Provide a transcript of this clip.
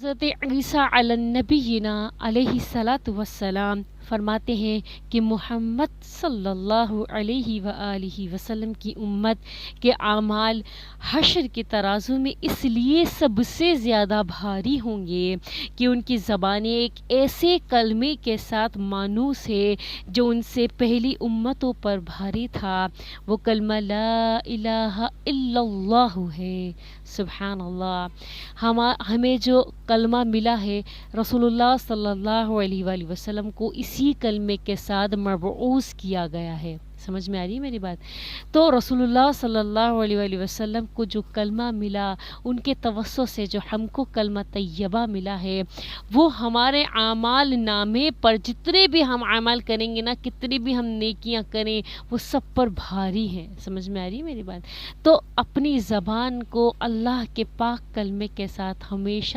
حضرت عیسیٰ علی نبینا علیہ الصلاۃ والسلام فرماتے ہیں کہ محمد صلی اللہ علیہ وآلہ وسلم کی امت کے اعمال حشر کے ترازو میں اس لیے سب سے زیادہ بھاری ہوں گے کہ ان کی زبانیں ایک ایسے کلمے کے ساتھ مانوس ہے جو ان سے پہلی امتوں پر بھاری تھا، وہ کلمہ لا الہ الا اللہ ہے۔ سبحان اللہ۔ ہمیں جو کلمہ ملا ہے، رسول اللہ صلی اللہ علیہ وآلہ وسلم کو اسی کلمے کے ساتھ مبعوث کیا گیا ہے۔ سمجھ میں آ رہی ہے میری بات؟ تو رسول اللہ صلی اللہ علیہ وآلہ وسلم کو جو کلمہ ملا، ان کے توسط سے جو ہم کو کلمہ طیبہ ملا ہے، وہ ہمارے اعمال نامے پر جتنے بھی ہم اعمال کریں گے نا، کتنی بھی ہم نیکیاں کریں، وہ سب پر بھاری ہیں۔ سمجھ میں آ رہی ہے میری بات؟ تو اپنی زبان کو اللہ کے پاک کلمے کے ساتھ ہمیشہ